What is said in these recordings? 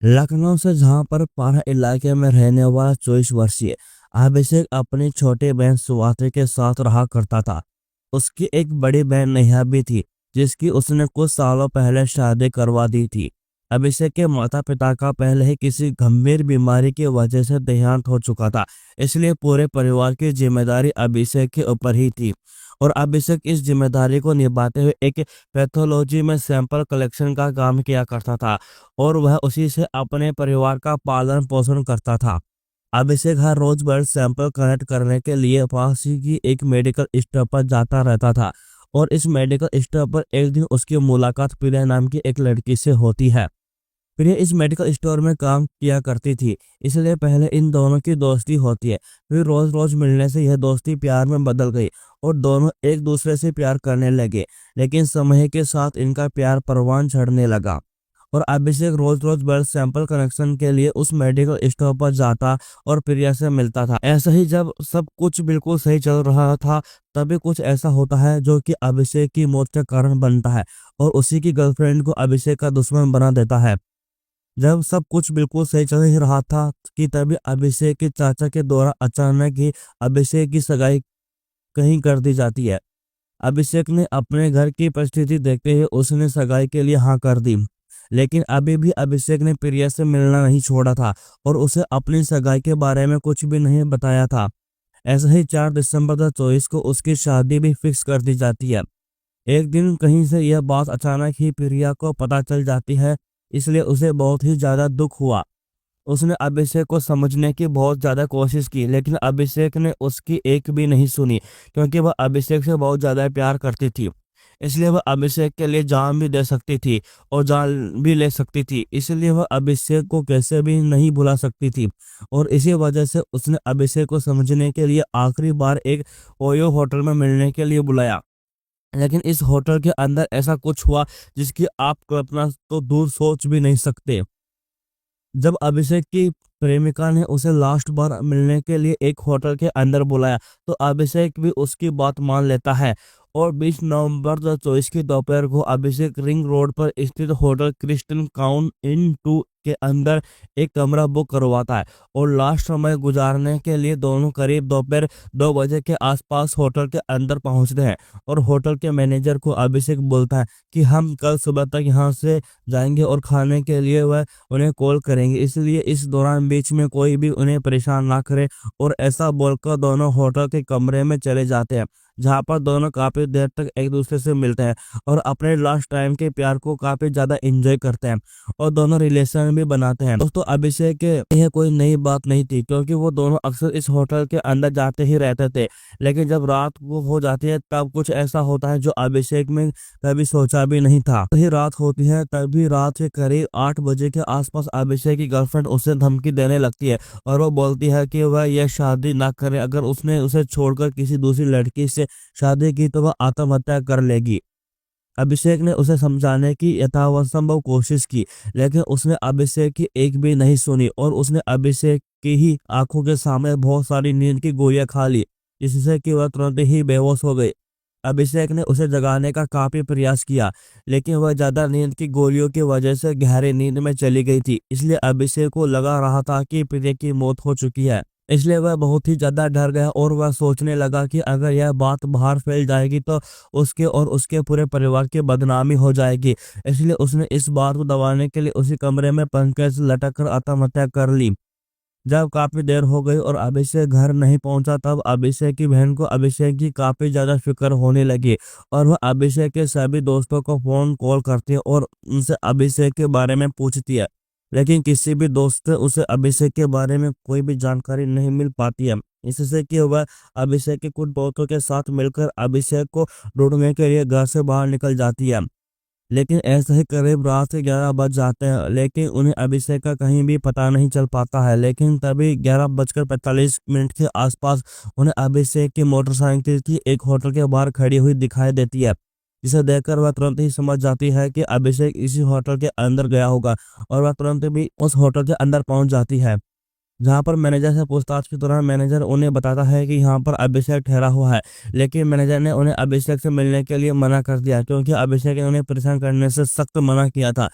लखनऊ से जहां पर पारा इलाके में रहने वाला 24 वर्षीय अभिषेक अपनी छोटी बहन स्वाति के साथ रहा करता था। उसकी एक बड़ी बहन नेहा भी थी, जिसकी उसने कुछ सालों पहले शादी करवा दी थी। अभिषेक के माता पिता का पहले ही किसी गंभीर बीमारी की वजह से देहांत हो चुका था, इसलिए पूरे परिवार की जिम्मेदारी अभिषेक के ऊपर ही थी। और अभिषेक इस जिम्मेदारी को निभाते हुए एक पैथोलॉजी में सैंपल कलेक्शन का काम किया करता था और वह उसी से अपने परिवार का पालन पोषण करता था। अभिषेक हर रोज ब्लड सैंपल कलेक्ट करने के लिए पास ही की एक मेडिकल स्टोर पर जाता रहता था और इस मेडिकल स्टोर पर एक दिन उसकी मुलाकात प्रिया नाम की एक लड़की से होती है। प्रिया इस मेडिकल स्टोर में काम किया करती थी, इसलिए पहले इन दोनों की दोस्ती होती है। फिर रोज रोज मिलने से यह दोस्ती प्यार में बदल गई और दोनों एक दूसरे से प्यार करने लगे। लेकिन समय के साथ इनका प्यार परवान चढ़ने लगा और अभिषेक रोज रोज ब्लड सैंपल कनेक्शन के लिए उस मेडिकल स्टोर पर जाता और प्रिया से मिलता था। ऐसा ही जब सब कुछ बिल्कुल सही चल रहा था, तभी कुछ ऐसा होता है जो कि अभिषेक की मौत का कारण बनता है और उसी की गर्लफ्रेंड को अभिषेक का दुश्मन बना देता है। जब सब कुछ बिल्कुल सही चल ही रहा था कि तभी अभिषेक के चाचा के द्वारा अचानक ही अभिषेक की सगाई कहीं कर दी जाती है। अभिषेक ने अपने घर की परिस्थिति देखते हुए उसने सगाई के लिए हाँ कर दी, लेकिन अभी भी अभिषेक ने प्रिया से मिलना नहीं छोड़ा था और उसे अपनी सगाई के बारे में कुछ भी नहीं बताया था। ऐसे ही 4 दिसंबर 2024 को उसकी शादी भी फिक्स कर दी जाती है। एक दिन कहीं से यह बात अचानक ही प्रिया को पता चल जाती है, इसलिए उसे बहुत ही ज्यादा दुख हुआ। उसने अभिषेक को समझने की बहुत ज्यादा कोशिश की, लेकिन अभिषेक ने उसकी एक भी नहीं सुनी, क्योंकि वह अभिषेक से बहुत ज्यादा प्यार करती थी। इसलिए वह अभिषेक के लिए जान भी दे सकती थी और जान भी ले सकती थी, इसलिए वह अभिषेक को कैसे भी नहीं भुला सकती थी। और इसी वजह से उसने अभिषेक को समझने के लिए आखिरी बार एक ओयो होटल में मिलने के लिए बुलाया। लेकिन इस होटल के अंदर ऐसा कुछ हुआ जिसकी आप कल्पना तो दूर सोच भी नहीं सकते। जब अभिषेक की प्रेमिका ने उसे लास्ट बार मिलने के लिए एक होटल के अंदर बुलाया, तो अभिषेक भी उसकी बात मान लेता है और 20 नवंबर 2024 की दोपहर को अभिषेक रिंग रोड पर स्थित होटल क्रिस्टन काउन इन 2 के अंदर एक कमरा बुक करवाता है और लास्ट समय गुजारने के लिए दोनों करीब दोपहर 2 बजे के आसपास होटल के अंदर पहुंचते हैं। और होटल के मैनेजर को अभिषेक बोलता है कि हम कल सुबह तक यहाँ से जाएंगे और खाने के लिए वह उन्हें कॉल करेंगे, इसलिए इस दौरान बीच में कोई भी उन्हें परेशान ना करे। और ऐसा बोलकर दोनों होटल के कमरे में चले जाते हैं, जहां पर दोनों काफी देर तक एक दूसरे से मिलते हैं और अपने लास्ट टाइम के प्यार को काफी ज्यादा एंजॉय करते हैं और दोनों रिलेशन भी बनाते हैं। दोस्तों, अभिषेक के यह कोई नई बात नहीं थी, क्योंकि वो दोनों अक्सर इस होटल के अंदर जाते ही रहते थे। लेकिन जब रात को हो जाती है तब कुछ ऐसा होता है जो अभिषेक में कभी सोचा भी नहीं था। वही रात होती है, तभी रात के करीब 8 बजे के आसपास अभिषेक की गर्लफ्रेंड उसे धमकी देने लगती है और वो बोलती है कि वह यह शादी ना करे, अगर उसने उसे छोड़कर किसी दूसरी लड़की से शादी की तो वह आत्महत्या कर लेगी। अभिषेक ने उसे समझाने की यथासंभव कोशिश की, लेकिन उसने अभिषेक की एक भी नहीं सुनी और उसने अभिषेक की ही आंखों के सामने बहुत सारी नींद की गोलियां खा ली, जिससे कि वह तुरंत ही बेहोश हो गई। अभिषेक ने उसे जगाने का काफी प्रयास किया, लेकिन वह ज्यादा नींद की गोलियों की वजह से गहरी नींद में चली गई थी। इसलिए अभिषेक को लगा रहा था कि प्रिया की मौत हो चुकी है, इसलिए वह बहुत ही ज्यादा डर गया और वह सोचने लगा कि अगर यह बात बाहर फैल जाएगी तो उसके और उसके पूरे परिवार की बदनामी हो जाएगी। इसलिए उसने इस बात को दबाने के लिए उसी कमरे में पंखे से लटक कर आत्महत्या कर ली। जब काफी देर हो गई और अभिषेक घर नहीं पहुंचा, तब अभिषेक की बहन को अभिषेक की काफी ज्यादा फिक्र होने लगी और वह अभिषेक के सभी दोस्तों को फोन कॉल करती है और उनसे अभिषेक के बारे में पूछती है। लेकिन किसी भी दोस्त से उसे अभिषेक के बारे में कोई भी जानकारी नहीं मिल पाती है। इससे कि वह अभिषेक के कुछ दोस्तों के साथ मिलकर अभिषेक को ढूंढने के लिए घर से बाहर निकल जाती है। लेकिन ऐसे ही करीब रात के 11 बज जाते हैं, लेकिन उन्हें अभिषेक का कहीं भी पता नहीं चल पाता है। लेकिन तभी 11:45 के आसपास उन्हें अभिषेक की मोटरसाइकिल की एक होटल के बाहर खड़ी हुई दिखाई देती है, जिसे देखकर वह तुरंत ही समझ जाती है कि अभिषेक इसी होटल के अंदर गया होगा और वह तुरंत भी उस होटल के अंदर पहुंच जाती है। जहां पर मैनेजर से पूछताछ के दौरान मैनेजर उन्हें बताता है कि यहाँ पर अभिषेक ठहरा हुआ है, लेकिन मैनेजर ने उन्हें अभिषेक से मिलने के लिए मना कर दिया, क्योंकि अभिषेक ने उन्हें परेशान करने से सख्त मना किया था।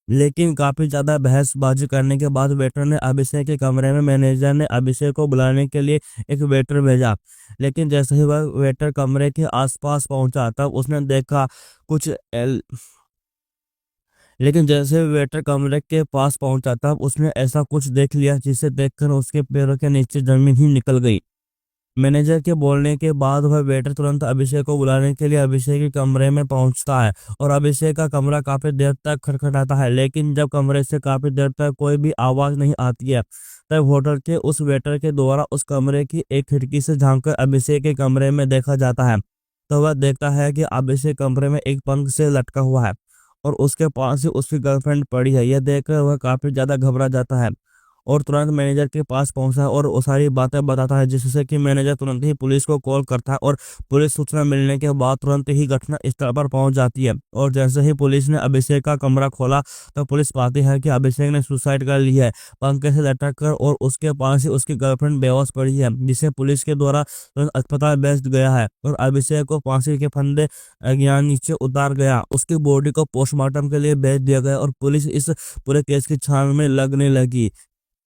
लेकिन काफी ज्यादा बहसबाजी करने के बाद वेटर ने अभिषेक के कमरे में मैनेजर ने अभिषेक को बुलाने के लिए एक वेटर भेजा। लेकिन जैसे ही वह वेटर कमरे के आसपास पहुंचा तब उसने देखा कुछ एल लेकिन जैसे वेटर कमरे के पास पहुंचा तब उसने ऐसा कुछ देख लिया जिसे देखकर उसके पैरों के नीचे जमीन ही निकल गई। मैनेजर के बोलने के बाद वह वेटर तुरंत अभिषेक को बुलाने के लिए अभिषेक के कमरे में पहुंचता है और अभिषेक का कमरा काफी देर तक खटखटाता है, लेकिन जब कमरे से काफी देर तक कोई भी आवाज नहीं आती है तब होटल के उस वेटर के द्वारा उस कमरे की एक खिड़की से झांककर अभिषेक के कमरे में देखा जाता है। तो वह देखता है कि अभिषेक कमरे में एक पंख से लटका हुआ है और उसके पास ही उसकी गर्लफ्रेंड पड़ी है। यह देखकर वह काफी ज्यादा घबरा जाता है और तुरंत मैनेजर के पास पहुंचता है और वो सारी बातें बताता है, जिससे कि मैनेजर तुरंत ही पुलिस को कॉल करता है और पुलिस सूचना मिलने के बाद तुरंत ही घटना स्थल पर पहुंच जाती है। और जैसे ही पुलिस ने अभिषेक का कमरा खोला तो पुलिस पाती है कि अभिषेक ने सुसाइड कर ली है पंखे से लटक कर और उसके पास ही उसकी गर्लफ्रेंड बेहोश पड़ी है, जिसे पुलिस के द्वारा तुरंत अस्पताल भेज गया है और अभिषेक को फांसी के फंदे अज्ञान नीचे उतार गया। उसकी बॉडी को पोस्टमार्टम के लिए भेज दिया गया और पुलिस इस पूरे केस की छान में लगने लगी।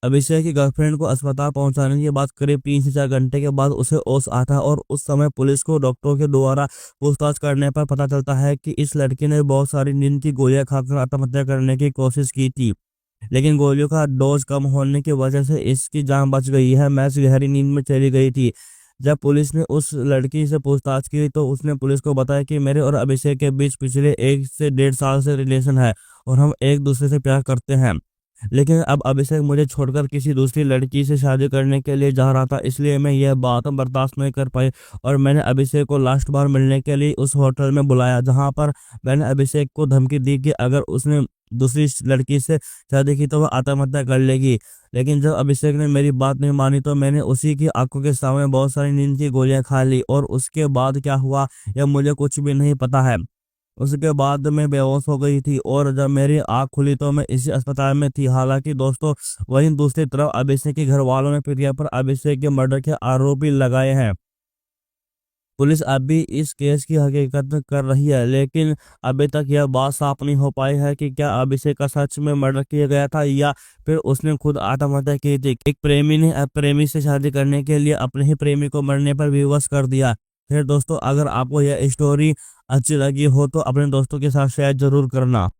अभिषेक की गर्लफ्रेंड को अस्पताल पहुंचाने के बाद करीब 3 से 4 घंटे के बाद उसे होश आता है और उस समय पुलिस को डॉक्टरों के द्वारा पूछताछ करने पर पता चलता है कि इस लड़की ने बहुत सारी नींद की गोलियां खाकर आत्महत्या करने की कोशिश की थी, लेकिन गोलियों का डोज कम होने की वजह से इसकी जान बच गई है। मैच गहरी नींद में चली गई थी। जब पुलिस ने उस लड़की से पूछताछ की तो उसने पुलिस को बताया कि मेरे और अभिषेक के बीच पिछले 1 से 1.5 साल से रिलेशन है और हम एक दूसरे से प्यार करते हैं, लेकिन अब अभिषेक मुझे छोड़कर किसी दूसरी लड़की से शादी करने के लिए जा रहा था, इसलिए मैं यह बात बर्दाश्त नहीं कर पाई और मैंने अभिषेक को लास्ट बार मिलने के लिए उस होटल में बुलाया, जहां पर मैंने अभिषेक को धमकी दी कि अगर उसने दूसरी लड़की से शादी की तो वह आत्महत्या कर लेगी। लेकिन जब अभिषेक ने मेरी बात नहीं मानी तो मैंने उसी की आंखों के सामने बहुत सारी नींद की गोलियां खा ली और उसके बाद क्या हुआ यह मुझे कुछ भी नहीं पता है। उसके बाद मैं बेहोश हो गई थी और जब मेरी आंख खुली तो मैं इसी अस्पताल में थी। हालांकि दोस्तों, वहीं दूसरी तरफ अभिषेक के घर वालों ने प्रिया पर अभिषेक के मर्डर के आरोप भी लगाए हैं। पुलिस अभी इस केस की हकीकत कर रही है, लेकिन अभी तक यह बात साफ नहीं हो पाई है कि क्या अभिषेक का सच में मर्डर किया गया था या फिर उसने खुद आत्महत्या की थी। एक प्रेमी ने प्रेमी से शादी करने के लिए अपने ही प्रेमी को मरने पर विवश कर दिया। फिर दोस्तों, अगर आपको यह स्टोरी अच्छी लगी हो तो अपने दोस्तों के साथ शेयर जरूर करना।